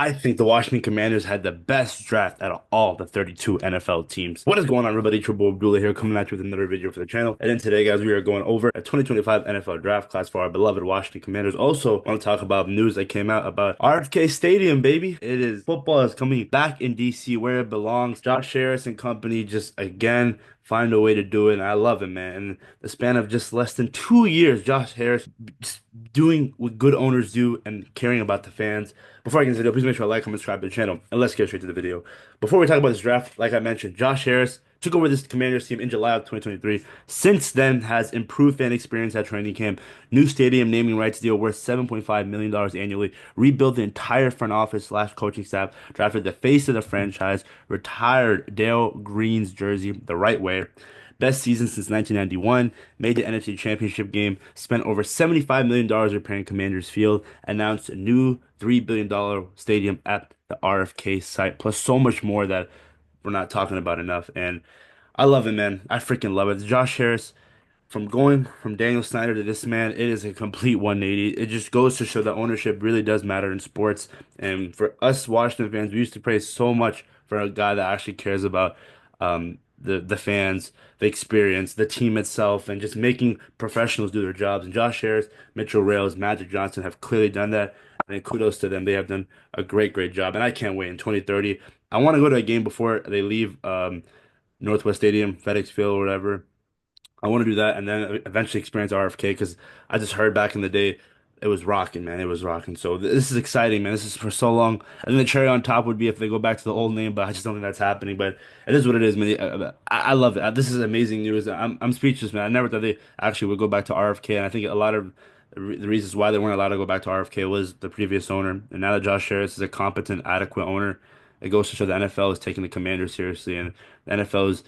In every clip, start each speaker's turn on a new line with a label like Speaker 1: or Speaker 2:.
Speaker 1: I think the Washington Commanders had the best draft out of all the 32 NFL teams. What is going on, everybody? Triple Abdullah here, coming at you with another video for the channel. And then today, guys, we are going over a 2025 NFL draft class for our beloved Washington Commanders. Also, want to talk about news that came out about RFK Stadium, baby. Football is coming back in DC where it belongs. Josh Harris and company just again find a way to do it, and I love it, man. In the span of just less than 2 years, Josh Harris just doing what good owners do and caring about the fans. Before I get into the video, please make sure to like, comment, subscribe to the channel, and let's get straight to the video. Before we talk about this draft, like I mentioned, Josh Harris took over this Commanders team in July of 2023. Since then, has improved fan experience at training camp, new stadium naming rights deal worth $7.5 million annually, rebuilt the entire front office slash coaching staff, drafted the face of the franchise, retired Dale Green's jersey the right way. Best season since 1991, made the NFC Championship game, spent over $75 million repairing Commanders Field, announced a new $3 billion stadium at the RFK site, plus so much more that we're not talking about enough. And I love it, man. I freaking love it. Josh Harris, from going from Daniel Snyder to this man, it is a complete 180. It just goes to show that ownership really does matter in sports. And for us Washington fans, we used to praise so much for a guy that actually cares about the fans, the experience, the team itself, and just making professionals do their jobs. And Josh Harris, Mitchell Rales, Magic Johnson have clearly done that. And kudos to them. They have done a great job. And I can't wait in 2030. I want to go to a game before they leave Northwest Stadium, FedEx Field, or whatever. I want to do that and then eventually experience RFK because I just heard back in the day it was rocking, man. It was rocking. So this is exciting, man. This is for so long. And then the cherry on top would be if they go back to the old name, but I just don't think that's happening. But it is what it is, man. I love it. This is amazing news. I'm speechless, man. I never thought they actually would go back to RFK, and I think a lot of the reasons why they weren't allowed to go back to RFK was the previous owner. And now that Josh Harris is a competent, adequate owner, it goes to show the NFL is taking the Commanders seriously, and the NFL is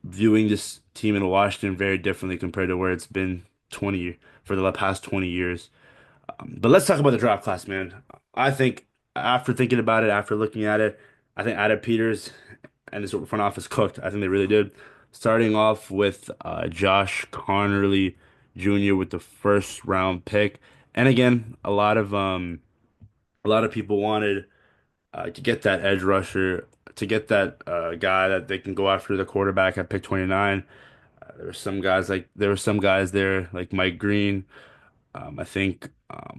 Speaker 1: viewing this team in Washington very differently compared to where it's been 20 for the past 20 years. But let's talk about the draft class, man. I think after thinking about it, after looking at it, I think Adam Peters and his front office cooked. I think they really did. Starting off with Josh Conerly Jr. with the first round pick, and again, a lot of people wanted to get that edge rusher, to get that guy that they can go after the quarterback at pick 29. There were some guys there like Mike Green. I think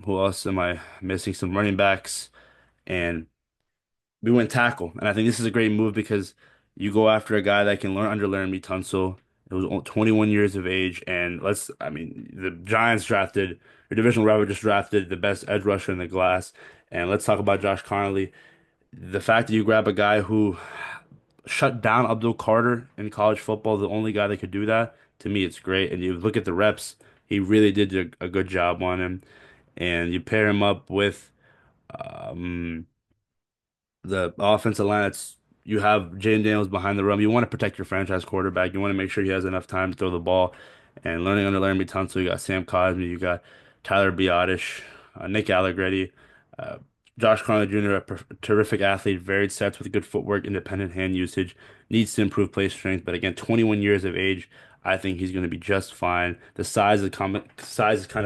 Speaker 1: who else am I missing? Some running backs, and we went tackle. And I think this is a great move because you go after a guy that can learn under Laramie Tunsil. It was 21 years of age, and I mean, the Giants drafted, the divisional rival just drafted the best edge rusher in the class. And let's talk about Josh Connolly. The fact that you grab a guy who shut down Abdul Carter in college football, the only guy that could do that, to me, it's great. And you look at the reps, he really did a good job on him. And you pair him up with um, the offensive line. You have Jaden Daniels behind the rum. You want to protect your franchise quarterback. You want to make sure he has enough time to throw the ball. And learning under Laramie Tunsil, you got Sam Cosmi, you got Tyler Biotish, Nick Allegretti, uh, Josh Carlin Jr., terrific athlete, varied sets with good footwork, independent hand usage, needs to improve play strength. But again, 21 years of age, I think he's going to be just fine. Size is kind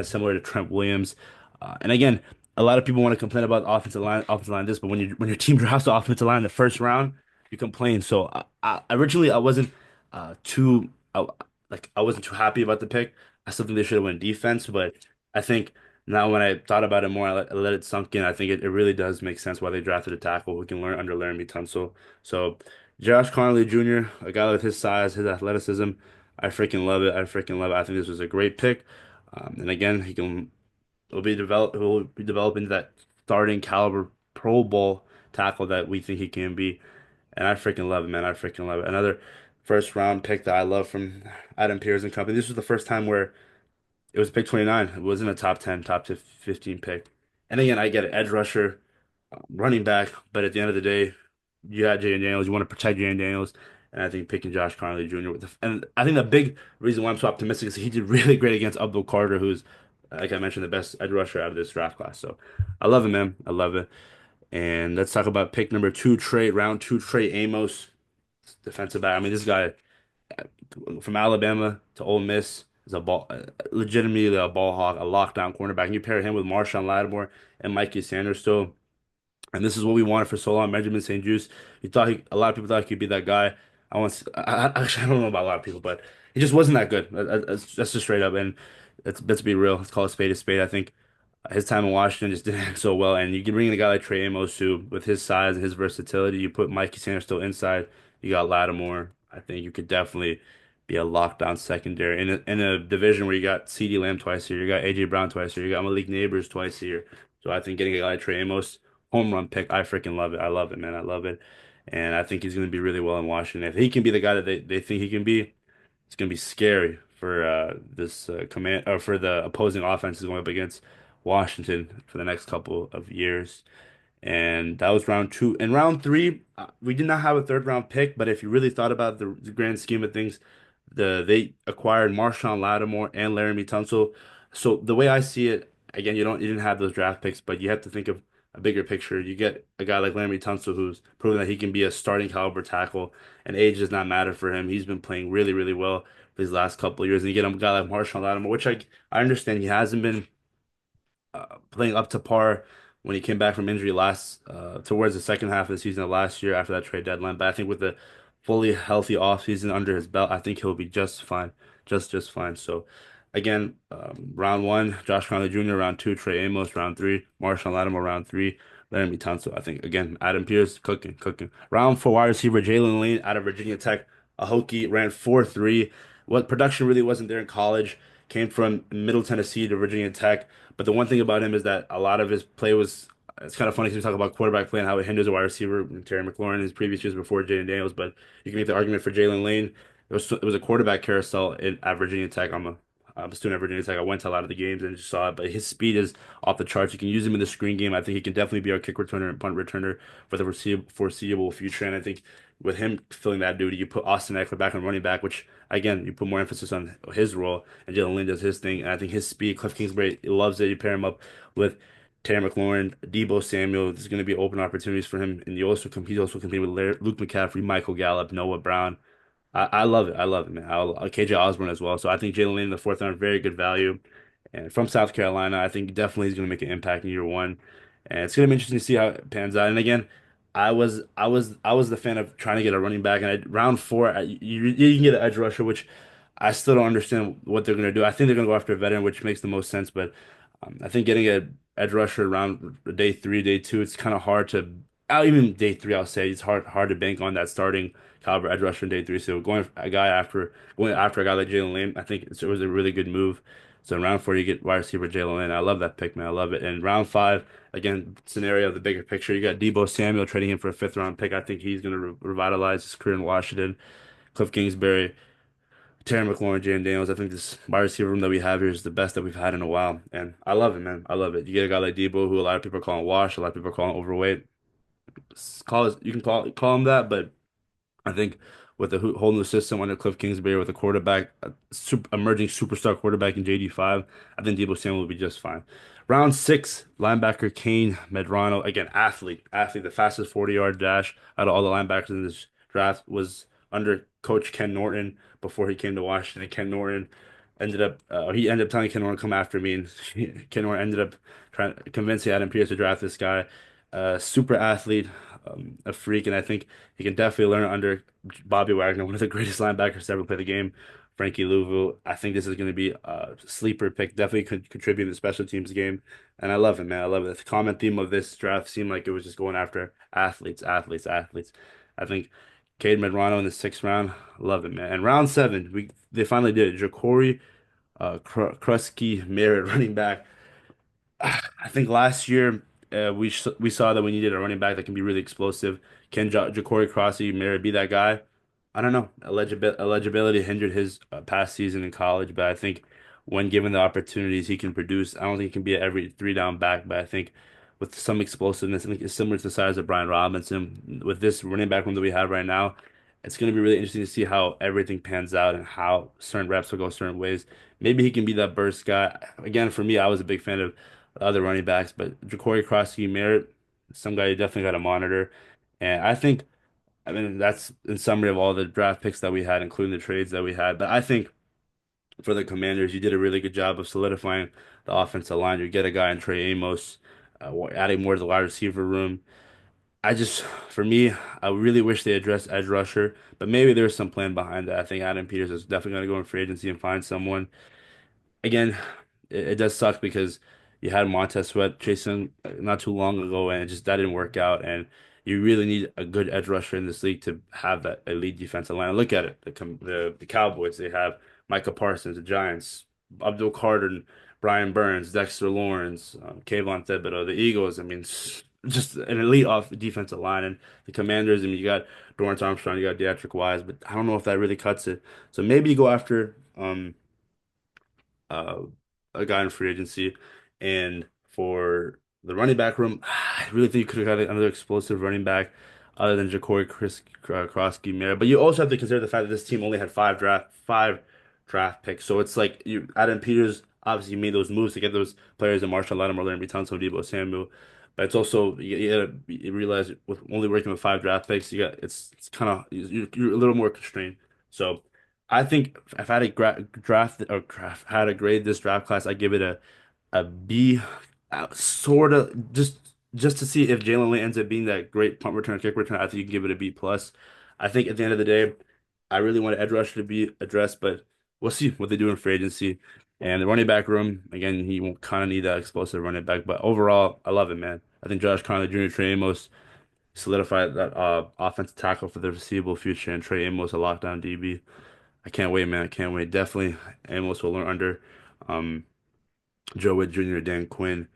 Speaker 1: of similar to Trent Williams. And again, a lot of people want to complain about offensive line this, but when your team drafts the offensive line in the first round, you complain. So originally I wasn't too I wasn't too happy about the pick. I still think they should have went defense, but I think now when I thought about it more, I let it sunk in. I think it really does make sense why they drafted a tackle who can learn under Laramie Tunsil. So Josh Connolly Jr., a guy with his size, his athleticism, I freaking love it. I freaking love it. I think this was a great pick. And again, he'll be developing that starting caliber Pro Bowl tackle that we think he can be. And I freaking love it, man. I freaking love it. Another first round pick that I love from Adam Pearson and company. This was the first time where it was pick 29. It wasn't a top 10, top to 15 pick. And again, I get it. Edge rusher, running back, but at the end of the day, you had Jalen Daniels. You want to protect Jalen Daniels. And I think picking Josh Connolly Jr. And I think the big reason why I'm so optimistic is he did really great against Abdul Carter, who's, like I mentioned, the best edge rusher out of this draft class. So I love it, man. I love it. And let's talk about pick number two, round two, Trey Amos, defensive back. I mean, this guy from Alabama to Ole Miss is legitimately a ball hawk, a lockdown cornerback. And you pair him with Marshawn Lattimore and Mikey Sanders. So And this is what we wanted for so long. Benjamin St. Juste, a lot of people thought he could be that guy. Actually, I don't know about a lot of people, but he just wasn't that good. That's just straight up. And let's be real. Let's call a spade a spade. I think his time in Washington just didn't act so well. And you can bring in a guy like Trey Amos, who, with his size and his versatility, you put Mikey Sanders still inside. You got Lattimore. I think you could definitely be a lockdown secondary in a division where you got CeeDee Lamb twice a year, you got AJ Brown twice a year, you got Malik Neighbors twice a year. So I think getting a guy like Trey Amos, home run pick, I freaking love it. I love it, man. I love it. And I think he's going to be really well in Washington. If he can be the guy that they think he can be, it's going to be scary for this command or for the opposing offenses going up against Washington for the next couple of years. And that was round two. In round three, we did not have a third round pick, but if you really thought about the grand scheme of things, they acquired Marshawn Lattimore and Laramie Tunsil. So the way I see it, again, you didn't have those draft picks, but you have to think of a bigger picture. You get a guy like Laramie Tunsil who's proven that he can be a starting caliber tackle, and age does not matter for him. He's been playing really, really well these last couple of years. And you get a guy like Marshawn Lattimore, which I understand he hasn't been playing up to par when he came back from injury last towards the second half of the season of last year after that trade deadline. But I think with the fully healthy offseason under his belt, I think he'll be just fine, just fine. So again, round one, Josh Conley Jr. Round two, Trey Amos. Round three, Marshawn Lattimore. Round three, Laramie Tunsil. I think again, Adam Pierce cooking. Round four, wide receiver Jalen Lane out of Virginia Tech. A Hokie ran 4.3. What production really wasn't there in college. Came from Middle Tennessee to Virginia Tech. But the one thing about him is that a lot of his play was, it's kind of funny because we talk about quarterback play and how it hinders a wide receiver, and Terry McLaurin in his previous years before Jaden Daniels, but you can make the argument for Jalen Lane. It was a quarterback carousel at Virginia Tech. I'm a student at Virginia Tech. I went to a lot of the games and just saw it, but his speed is off the charts. You can use him in the screen game. I think he can definitely be our kick returner and punt returner for the foreseeable future. And I think with him filling that duty, you put Austin Eckler back on running back, which again, you put more emphasis on his role, and Jalen Lynn does his thing. And I think his speed, Cliff Kingsbury loves it. You pair him up with Terry McLaurin, Debo Samuel. There's going to be open opportunities for him, and he's also competing with Luke McCaffrey, Michael Gallup, Noah Brown. I love it. I love it, man. KJ Osborne as well. So I think Jalen Lane in the fourth round, very good value. And from South Carolina, I think definitely he's going to make an impact in year one. And it's going to be interesting to see how it pans out. And again, I was the fan of trying to get a running back. And round four, you can get an edge rusher, which I still don't understand what they're going to do. I think they're going to go after a veteran, which makes the most sense. But I think getting a edge rusher around day three, day two, it's kind of hard to. Even day three, I'll say it's hard to bank on that starting caliber edge rusher in day three. So going after a guy like Jalen Lane, I think it was a really good move. So in round four, you get wide receiver Jalen Lane. I love that pick, man. I love it. And round five, again, scenario of the bigger picture, you got Debo Samuel trading him for a fifth round pick. I think he's going to revitalize his career in Washington. Cliff Kingsbury, Terry McLaurin, Jaden Daniels. I think this wide receiver room that we have here is the best that we've had in a while. And I love it, man. I love it. You get a guy like Debo, who a lot of people are calling washed, a lot of people are calling overweight. You can call him that, but I think with the whole new system under Cliff Kingsbury, with a quarterback, emerging superstar quarterback in JD5, I think Debo Samuel will be just fine. Round six, linebacker Kane Medrano, again, athlete, the fastest 40-yard dash out of all the linebackers in this draft was under Coach Ken Norton before he came to Washington. He ended up telling Ken Norton come after me, and Ken Norton ended up trying convincing Adam Pierce to draft this guy. Super athlete, a freak, and I think he can definitely learn under Bobby Wagner, one of the greatest linebackers to ever play the game, Frankie Louvu. I think this is going to be a sleeper pick, definitely could contribute to the special teams game, and I love it, man. I love it. The common theme of this draft seemed like it was just going after athletes. I think Cade Medrano in the sixth round, love it, man. And round seven, they finally did it. Ja'Cory Krusky Merritt, running back. I think last year we saw that we needed a running back that can be really explosive. Can Ja'Cory Crossy Mary be that guy? I don't know. Eligibility hindered his past season in college, but I think when given the opportunities, he can produce. I don't think he can be at every three down back, but I think with some explosiveness, I think it's similar to the size of Brian Robinson. With this running back room that we have right now, it's going to be really interesting to see how everything pans out and how certain reps will go certain ways. Maybe he can be that burst guy. Again, for me, I was a big fan of other running backs, but Ja'Cory Crossy Merritt, some guy you definitely got to monitor. And I mean, that's in summary of all the draft picks that we had, including the trades that we had. But I think for the Commanders, you did a really good job of solidifying the offensive line. You get a guy in Trey Amos. adding more to the wide receiver room. For me, I really wish they addressed edge rusher, but maybe there's some plan behind that. I think Adam Peters is definitely going to go in free agency and find someone. Again, it does suck because you had Montez Sweat chasing not too long ago, and it just that didn't work out. And you really need a good edge rusher in this league to have that elite defensive line. Look at it, the Cowboys. They have Micah Parsons, the Giants, Abdul Carter, and Brian Burns, Dexter Lawrence, Kayvon Thibodeau. The Eagles. I mean, just an elite off defensive line, and the Commanders. I mean, you got Dorrance Armstrong, you got Deatrick Wise, but I don't know if that really cuts it. So maybe you go after uh, a guy in free agency. And for the running back room, I really think you could have got another explosive running back other than Krosky Mayer. But you also have to consider the fact that this team only had five draft picks. So it's like you Adam Peters obviously made those moves to get those players in Marshall Lattimore, Larry Tunsil, Deebo Samuel. But it's also you realize with only working with five draft picks, you got it's kind of you're a little more constrained. So I think if I had a had a grade this draft class, I give it a B, sort of just to see if Jalen Lane ends up being that great punt return, kick return. I think you can give it a B plus. I think at the end of the day, I really want edge rusher to be addressed, but we'll see what they do in free agency. And the running back room, again, he will kind of need that explosive running back. But overall, I love it, man. I think Josh Conley Jr., Trey Amos solidified that offensive tackle for the foreseeable future, and Trey Amos a lockdown DB. I can't wait, man. I can't wait. Definitely Amos will learn under um, Joe Witt Jr., Dan Quinn,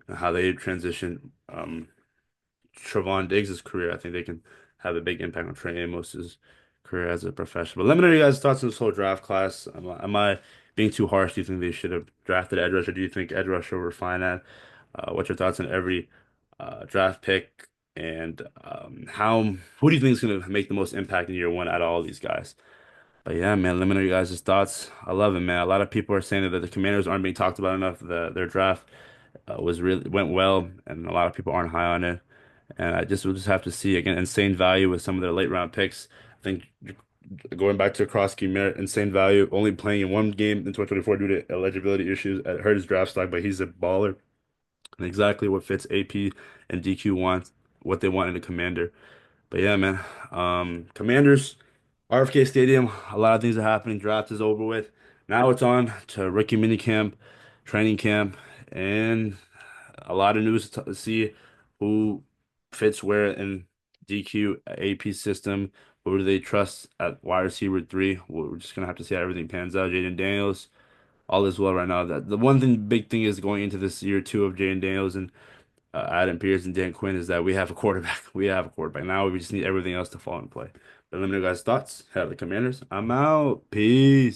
Speaker 1: and how they transition Trevon Diggs' career. I think they can have a big impact on Trey Amos's career as a professional. But let me know your guys' thoughts on this whole draft class. Am I being too harsh? Do you think they should have drafted edge rusher? Do you think edge rusher were fine at? What's your thoughts on every draft pick? And who do you think is going to make the most impact in year one out of all these guys? But yeah, man, let me know your guys' thoughts. I love it, man. A lot of people are saying that the Commanders aren't being talked about enough. Their draft was really went well, and a lot of people aren't high on it. And we'll just have to see again insane value with some of their late round picks. I think going back to Krosky Merritt, insane value, only playing in one game in 2024 due to eligibility issues. It hurt his draft stock, but he's a baller and exactly what fits AP and DQ wants, what they want in a commander. But yeah, man. Commanders, RFK Stadium, a lot of things are happening. Draft is over with. Now it's on to rookie minicamp, training camp, and a lot of news to see who fits where in DQ AP system. Who do they trust at wide receiver three? We're just gonna have to see how everything pans out. Jaden Daniels, all is well right now. That the one thing, big thing is going into this year two of Jaden Daniels and Adam Pierce and Dan Quinn is that we have a quarterback. We have a quarterback. Now we just need everything else to fall in play. But let me know guys' thoughts. Have the Commanders. I'm out. Peace.